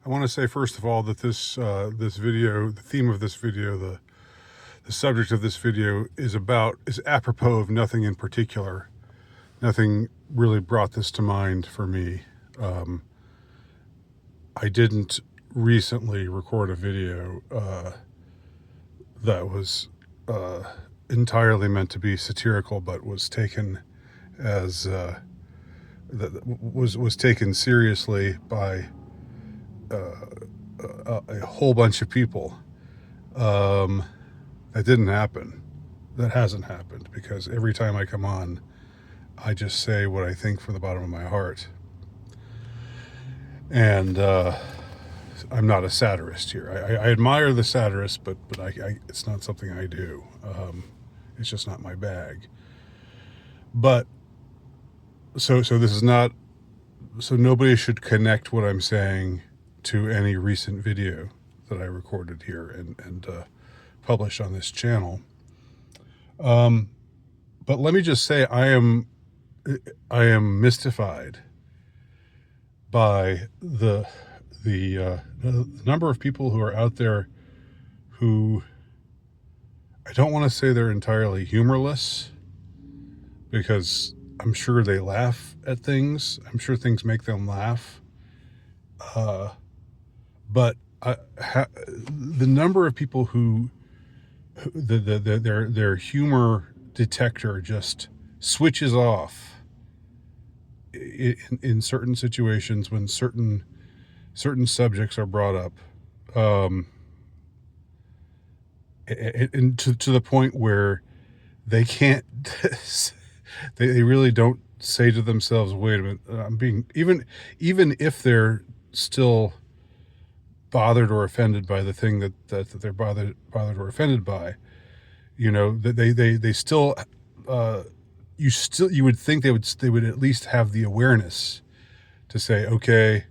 I want to say first of all that this video, the theme of this video, the subject of this video is apropos of nothing in particular. Nothing really brought this to mind for me. I didn't recently record a video that was entirely meant to be satirical, but was taken as that was taken seriously by a whole bunch of people. That didn't happen. That hasn't happened, because every time I come on, I just say what I think from the bottom of my heart. And I'm not a satirist here. I admire the satirists, but it's not something I do. It's just not my bag. But so this is not. So nobody should connect what I'm saying to any recent video that I recorded here and published on this channel. But let me just say I am mystified by the number of people who are out there who, I don't want to say they're entirely humorless, because I'm sure they laugh at things. I'm sure things make them laugh. But the number of people who their humor detector just switches off in certain situations when certain subjects are brought up, and to the point where they can't they really don't say to themselves, wait a minute, I'm being, even if they're still bothered or offended by the thing that they're bothered or offended by, you know, that they still you would think they would at least have the awareness to say, okay,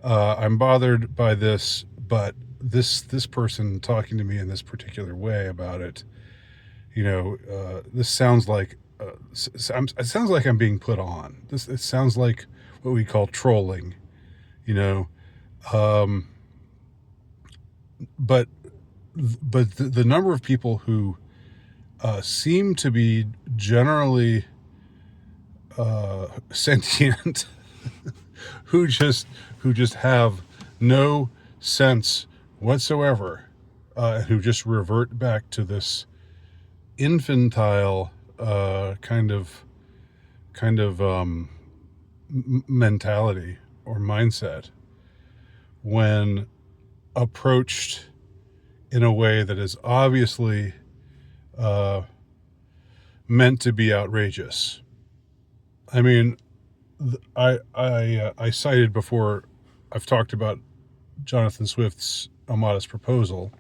I'm bothered by this, but this person talking to me in this particular way about it, you know, this sounds like it sounds like I'm being put on. It sounds like what we call trolling, you know. But the number of people who seem to be generally sentient, who just have no sense whatsoever, who just revert back to this infantile kind of mentality or mindset when approached in a way that is obviously meant to be outrageous. I mean, I cited before, I've talked about Jonathan Swift's A Modest Proposal,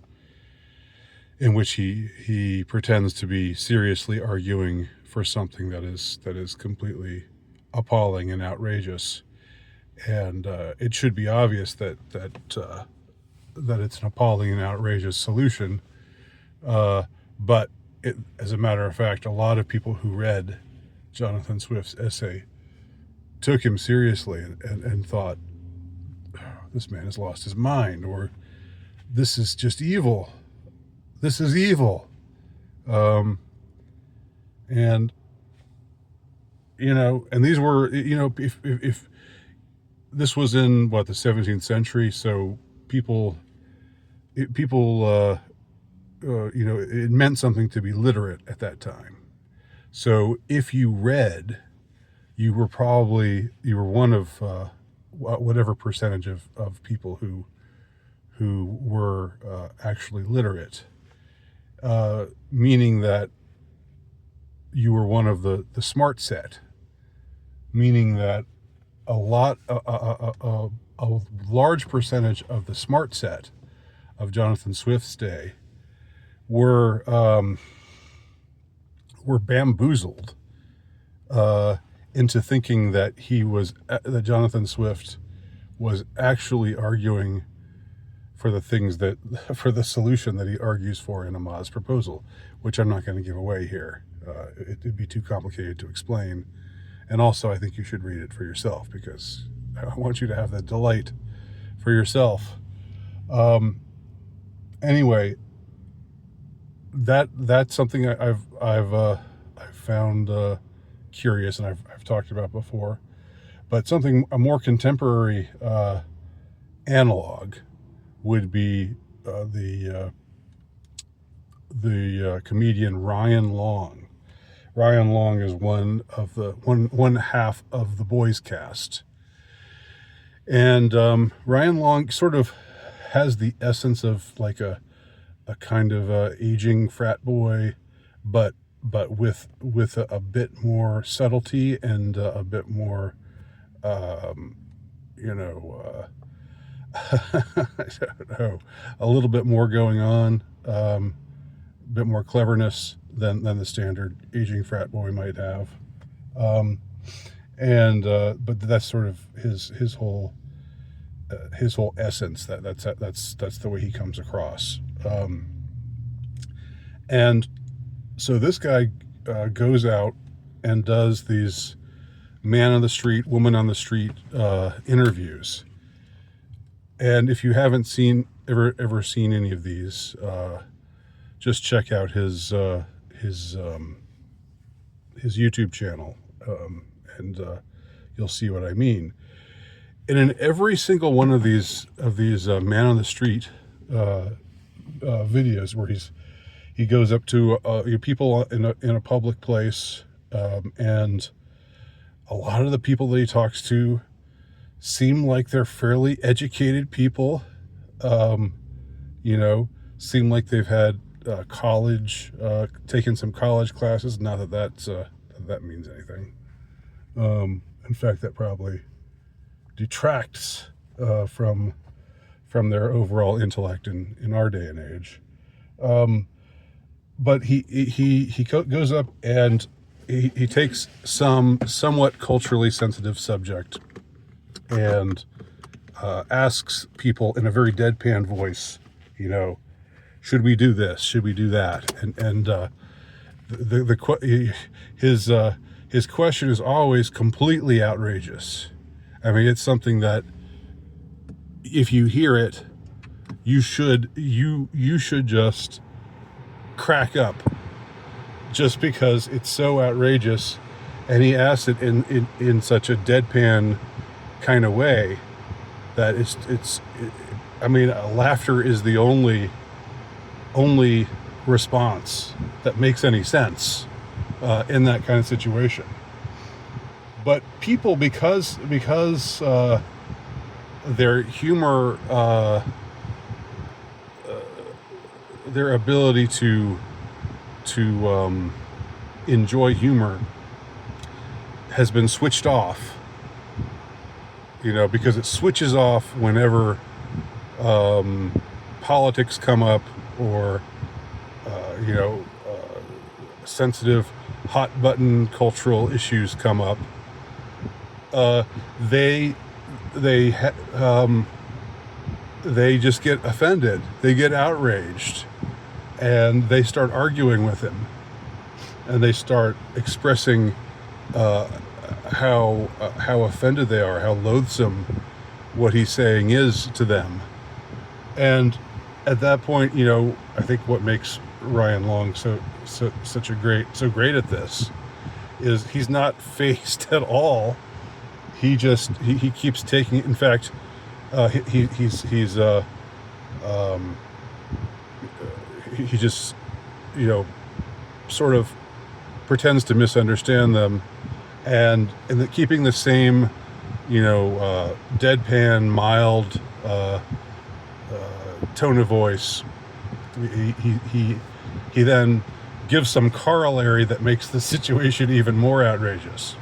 in which he pretends to be seriously arguing for something that is completely appalling and outrageous, and it should be obvious that it's an appalling and outrageous solution. But as a matter of fact, a lot of people who read Jonathan Swift's essay took him seriously and thought, oh, this man has lost his mind, or this is just evil. This is evil. And, you know, and these were, you know, if this was in the 17th century, so people, you know, it meant something to be literate at that time. So if you read, you were one of whatever percentage of people who were actually literate, meaning that you were one of the smart set, meaning that a large percentage of the smart set of Jonathan Swift's day were bamboozled into thinking that that Jonathan Swift was actually arguing for the solution that he argues for in A Modest Proposal, which I'm not going to give away here. It'd be too complicated to explain. And also, I think you should read it for yourself, because I want you to have the delight for yourself. Anyway, that's something I've found curious, and I've talked about before. But something a more contemporary analog would be the comedian Ryan Long. Ryan Long is one half of the Boys Cast, and Ryan Long sort of has the essence of like a kind of aging frat boy, but with a bit more subtlety and a bit more, you know, I don't know, a little bit more going on, a bit more cleverness than the standard aging frat boy might have, and but that's sort of his whole essence. That's the way he comes across. And so this guy goes out and does these man on the street, woman on the street interviews. And if you haven't ever seen any of these, just check out his YouTube channel, and you'll see what I mean. And in every single one of these man on the street videos, where he goes up to people in a public place, and a lot of the people that he talks to seem like they're fairly educated people. Seem like they've had college, taken some college classes. Not that that means anything. In fact, that probably detracts from their overall intellect in our day and age. But he goes up and he takes some somewhat culturally sensitive subject and asks people in a very deadpan voice, should we do this? Should we do that? And his question is always completely outrageous. I mean, it's something that if you hear it, you should just crack up, just because it's so outrageous, and he asks it in such a deadpan kind of way that laughter is the only response that makes any sense in that kind of situation. But people, because their humor, their ability to enjoy humor has been switched off, because it switches off whenever politics come up, or sensitive hot button cultural issues come up. They just get offended. They get outraged, and they start arguing with him, and they start expressing how offended they are, how loathsome what he's saying is to them. And at that point, I think what makes Ryan Long so great at this is he's not fazed at all. He keeps taking it. In fact, he just sort of pretends to misunderstand them, and keeping the same deadpan, mild tone of voice. He then gives some corollary that makes the situation even more outrageous.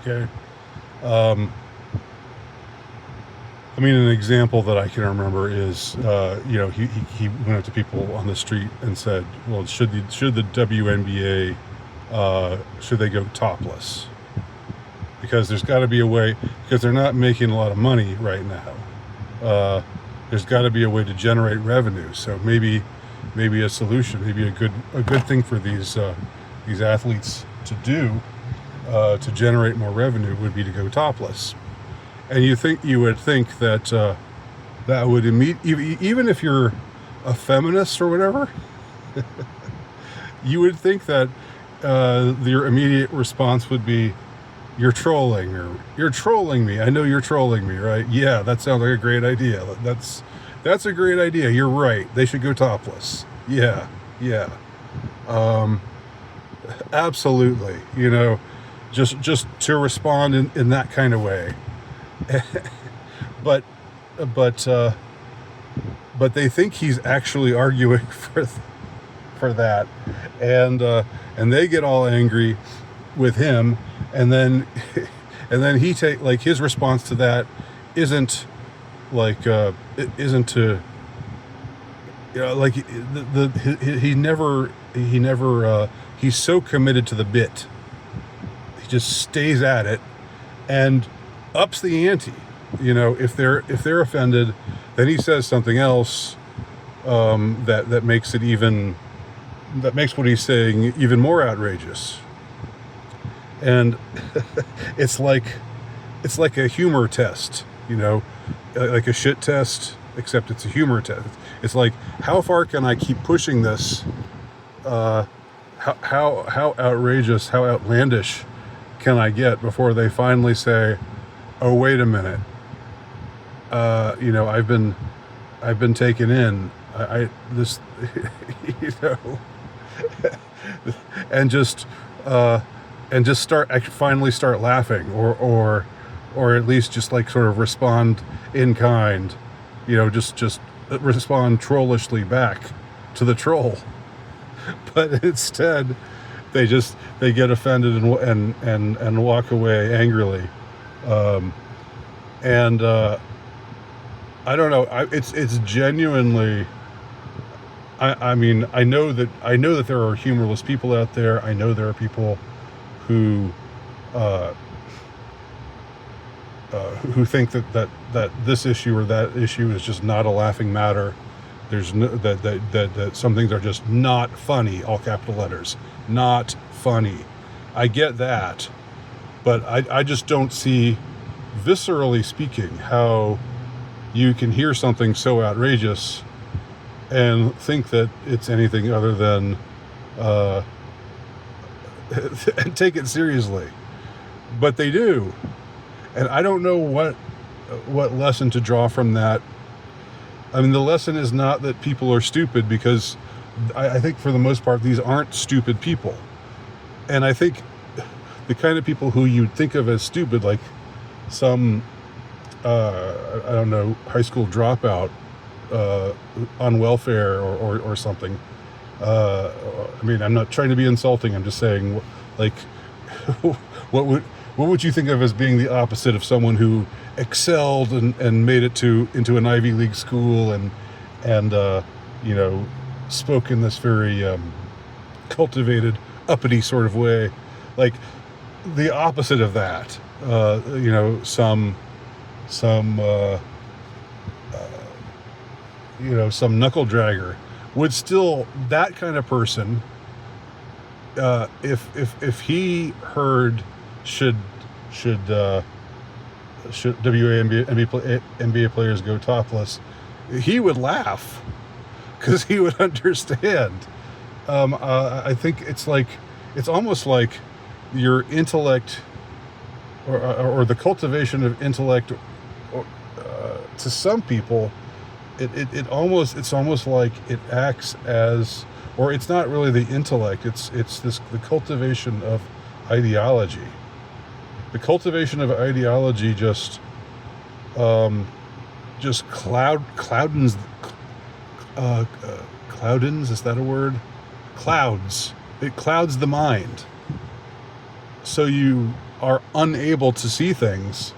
Okay. An example that I can remember is, he went up to people on the street and said, well, should the WNBA, should they go topless? Because there's got to be a way, because they're not making a lot of money right now. There's got to be a way to generate revenue. So maybe a solution, maybe a good thing for these athletes to do, to generate more revenue, would be to go topless. And you would think that that would even if you're a feminist or whatever, you would think that your immediate response would be, "You're trolling," or "You're trolling me. I know you're trolling me, right? Yeah, that sounds like a great idea. That's a great idea. You're right. They should go topless. Yeah, yeah, absolutely. Just to respond in that kind of way, but but uh, but they think he's actually arguing for that, and they get all angry with him, and then and then he take like his response to that isn't it isn't to like he never he's so committed to the bit, he just stays at it and ups the ante. If they're offended, then he says something else that makes it even that makes what he's saying even more outrageous. And it's like a humor test, like a shit test, except it's a humor test. It's like, how far can I keep pushing this? How outrageous, how outlandish can I get before they finally say, "Oh, wait a minute. I've been taken in. I this, you know, and just finally start laughing, or at least just like sort of respond in kind, just respond trollishly back to the troll." But instead, they get offended and walk away angrily, and I don't know. It's genuinely. I mean, I know that there are humorless people out there. I know there are people who think that this issue or that issue is just not a laughing matter. There's no, that some things are just not funny, all capital letters, not funny. I get that, but I just don't see, viscerally speaking, how you can hear something so outrageous and think that it's anything other than and take it seriously. But they do, and I don't know what lesson to draw from that. I mean, the lesson is not that people are stupid, because I think for the most part these aren't stupid people. And I think the kind of people who you'd think of as stupid, like some I don't know, high school dropout on welfare or something. I mean, I'm not trying to be insulting. I'm just saying, like, what would you think of as being the opposite of someone who excelled and made it into an Ivy League school and spoke in this very cultivated, uppity sort of way, like the opposite of that. Some knuckle dragger would still, that kind of person, if he heard should NBA players go topless, he would laugh, because he would understand. I think it's almost like your intellect, or the cultivation of intellect, to some people, it's almost like it acts as, or it's not really the intellect, it's the cultivation of ideology. The cultivation of ideology just cloudens, is that a word? It clouds the mind, so you are unable to see things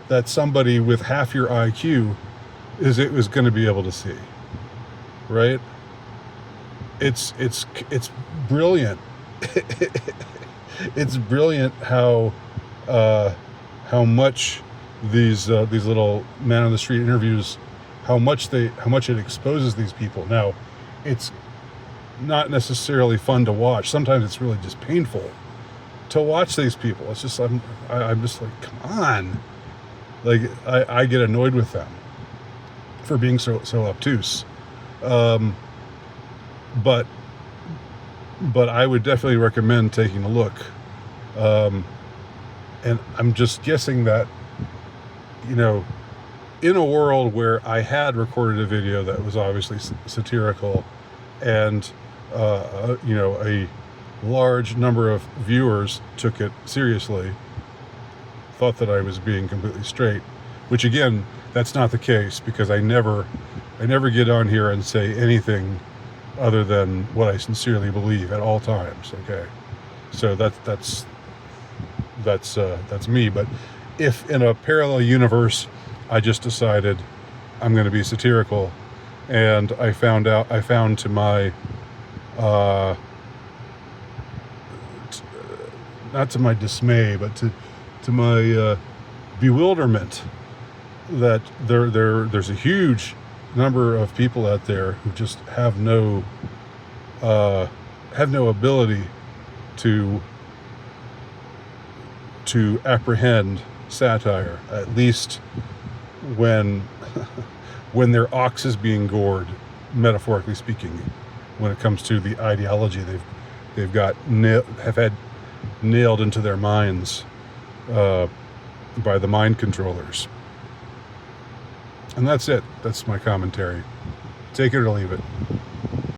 that somebody with half your IQ is going to be able to see, right? It's brilliant. It's brilliant how much these little man on the street interviews, how much it exposes these people. Now, it's not necessarily fun to watch. Sometimes it's really just painful to watch these people. It's just I'm just like, come on. Like, I get annoyed with them. for being so obtuse. Um, but but I would definitely recommend taking a look. Um, and I'm just guessing that, you know, in a world where I had recorded a video that was obviously satirical, and a large number of viewers took it seriously, thought that I was being completely straight, which again, that's not the case, because I never get on here and say anything other than what I sincerely believe at all times. Okay, so that's me. But if in a parallel universe I just decided I'm going to be satirical, and I found to my not to my dismay, but to my bewilderment, that there's a huge number of people out there who just have no ability to apprehend satire, at least when when their ox is being gored, metaphorically speaking, when it comes to the ideology they've had nailed into their minds by the mind controllers. And that's it. That's my commentary. Take it or leave it.